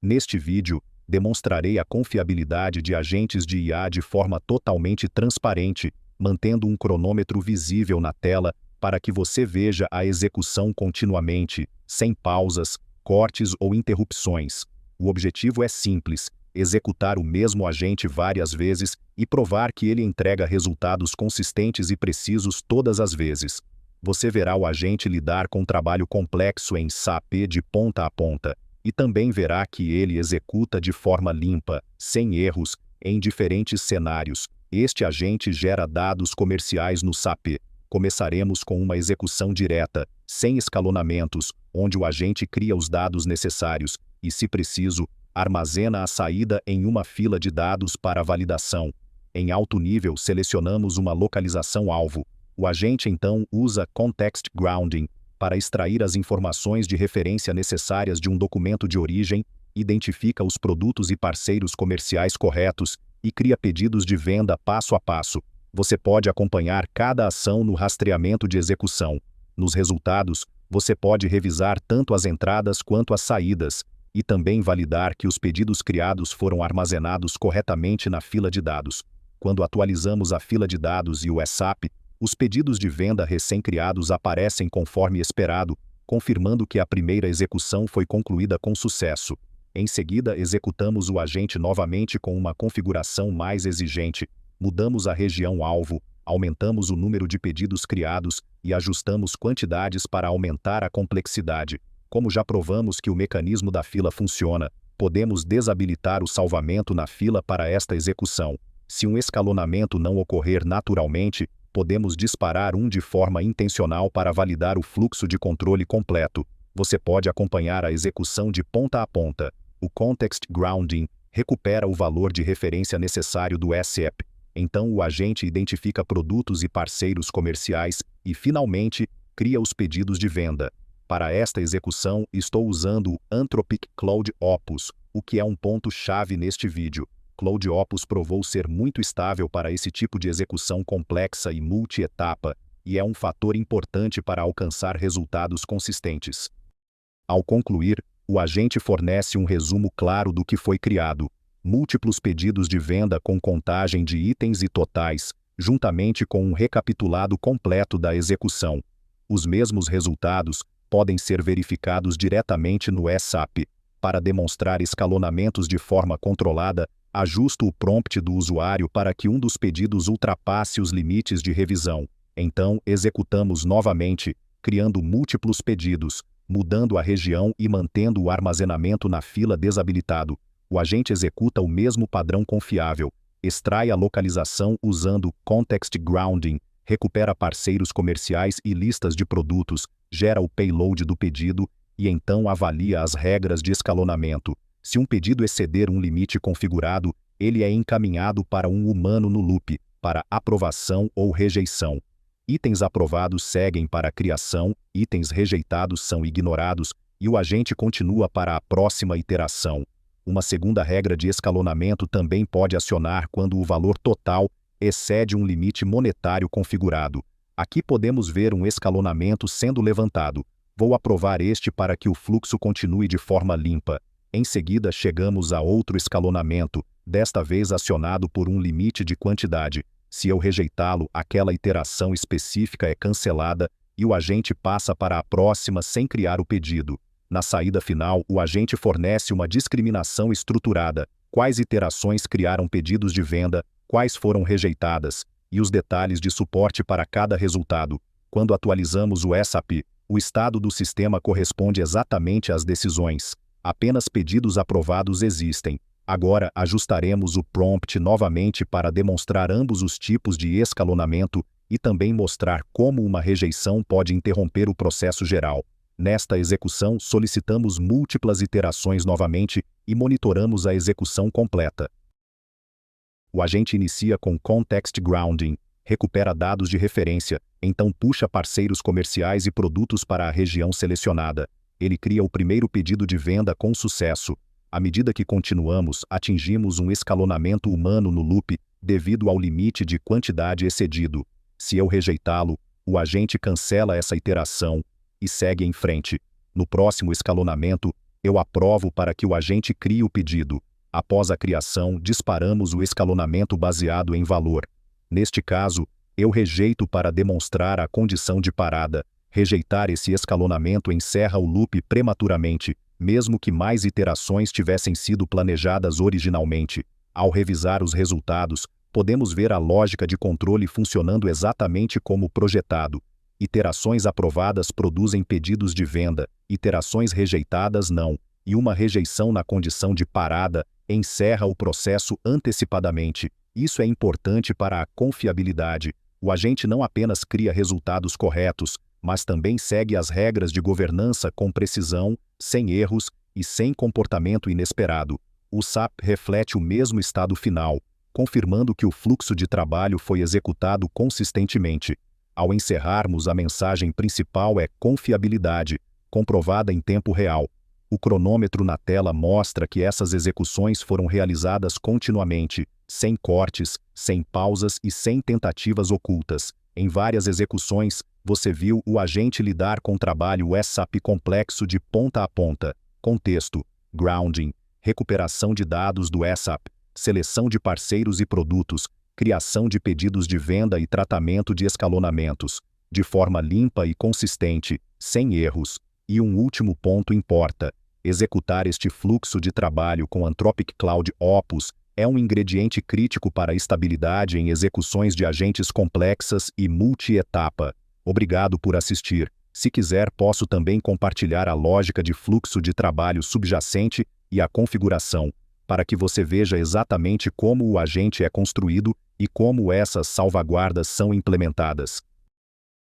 Neste vídeo, demonstrarei a confiabilidade de agentes de IA de forma totalmente transparente, mantendo um cronômetro visível na tela para que você veja a execução continuamente, sem pausas, cortes ou interrupções. O objetivo é simples: executar o mesmo agente várias vezes e provar que ele entrega resultados consistentes e precisos todas as vezes. Você verá o agente lidar com trabalho complexo em SAP de ponta a ponta, e também verá que ele executa de forma limpa, sem erros, em diferentes cenários. Este agente gera dados comerciais no SAP. Começaremos com uma execução direta, sem escalonamentos, onde o agente cria os dados necessários e, se preciso, armazena a saída em uma fila de dados para validação. Em alto nível, selecionamos uma localização-alvo. O agente então usa Context Grounding para extrair as informações de referência necessárias de um documento de origem, identifica os produtos e parceiros comerciais corretos e cria pedidos de venda passo a passo. Você pode acompanhar cada ação no rastreamento de execução. Nos resultados, você pode revisar tanto as entradas quanto as saídas, e também validar que os pedidos criados foram armazenados corretamente na fila de dados. Quando atualizamos a fila de dados e o SAP, os pedidos de venda recém-criados aparecem conforme esperado, confirmando que a primeira execução foi concluída com sucesso. Em seguida, executamos o agente novamente com uma configuração mais exigente. Mudamos a região-alvo, aumentamos o número de pedidos criados e ajustamos quantidades para aumentar a complexidade. Como já provamos que o mecanismo da fila funciona, podemos desabilitar o salvamento na fila para esta execução. Se um escalonamento não ocorrer naturalmente, podemos disparar um de forma intencional para validar o fluxo de controle completo. Você pode acompanhar a execução de ponta a ponta. O Context Grounding recupera o valor de referência necessário do SAP. Então o agente identifica produtos e parceiros comerciais e, finalmente, cria os pedidos de venda. Para esta execução, estou usando o Anthropic Claude Opus, o que é um ponto-chave neste vídeo. Claude Opus provou ser muito estável para esse tipo de execução complexa e multi-etapa, e é um fator importante para alcançar resultados consistentes. Ao concluir, o agente fornece um resumo claro do que foi criado: múltiplos pedidos de venda com contagem de itens e totais, juntamente com um recapitulado completo da execução. Os mesmos resultados podem ser verificados diretamente no SAP. Para demonstrar escalonamentos de forma controlada, ajusto o prompt do usuário para que um dos pedidos ultrapasse os limites de revisão. Então, executamos novamente, criando múltiplos pedidos, mudando a região e mantendo o armazenamento na fila desabilitado. O agente executa o mesmo padrão confiável, extrai a localização usando Context Grounding, recupera parceiros comerciais e listas de produtos, gera o payload do pedido e então avalia as regras de escalonamento. Se um pedido exceder um limite configurado, ele é encaminhado para um humano no loop, para aprovação ou rejeição. Itens aprovados seguem para a criação, itens rejeitados são ignorados, e o agente continua para a próxima iteração. Uma segunda regra de escalonamento também pode acionar quando o valor total excede um limite monetário configurado. Aqui podemos ver um escalonamento sendo levantado. Vou aprovar este para que o fluxo continue de forma limpa. Em seguida, chegamos a outro escalonamento, desta vez acionado por um limite de quantidade. Se eu rejeitá-lo, aquela iteração específica é cancelada e o agente passa para a próxima sem criar o pedido. Na saída final, o agente fornece uma discriminação estruturada: quais iterações criaram pedidos de venda, quais foram rejeitadas, e os detalhes de suporte para cada resultado. Quando atualizamos o SAP, o estado do sistema corresponde exatamente às decisões. Apenas pedidos aprovados existem. Agora ajustaremos o prompt novamente para demonstrar ambos os tipos de escalonamento e também mostrar como uma rejeição pode interromper o processo geral. Nesta execução, solicitamos múltiplas iterações novamente e monitoramos a execução completa. O agente inicia com Context Grounding, recupera dados de referência, então puxa parceiros comerciais e produtos para a região selecionada. Ele cria o primeiro pedido de venda com sucesso. À medida que continuamos, atingimos um escalonamento humano no loop, devido ao limite de quantidade excedido. Se eu rejeitá-lo, o agente cancela essa iteração e segue em frente. No próximo escalonamento, Eu aprovo para que o agente crie o pedido. Após a criação, disparamos o escalonamento baseado em valor. Neste caso, eu rejeito para demonstrar a condição de parada. Rejeitar esse escalonamento encerra o loop prematuramente, mesmo que mais iterações tivessem sido planejadas originalmente. Ao revisar os resultados, podemos ver a lógica de controle funcionando exatamente como projetado. Iterações aprovadas produzem pedidos de venda, iterações rejeitadas não, e uma rejeição na condição de parada encerra o processo antecipadamente. Isso é importante para a confiabilidade. O agente não apenas cria resultados corretos, mas também segue as regras de governança com precisão, sem erros e sem comportamento inesperado. O SAP reflete o mesmo estado final, confirmando que o fluxo de trabalho foi executado consistentemente. Ao encerrarmos, a mensagem principal é confiabilidade, comprovada em tempo real. O cronômetro na tela mostra que essas execuções foram realizadas continuamente, sem cortes, sem pausas e sem tentativas ocultas. Em várias execuções, você viu o agente lidar com trabalho SAP complexo de ponta a ponta. Contexto, grounding, recuperação de dados do SAP, seleção de parceiros e produtos, criação de pedidos de venda e tratamento de escalonamentos, de forma limpa e consistente, sem erros. E um último ponto importa: executar este fluxo de trabalho com Anthropic Cloud Opus é um ingrediente crítico para a estabilidade em execuções de agentes complexas e multi-etapa. Obrigado por assistir. Se quiser, posso também compartilhar a lógica de fluxo de trabalho subjacente e a configuração, para que você veja exatamente como o agente é construído e como essas salvaguardas são implementadas.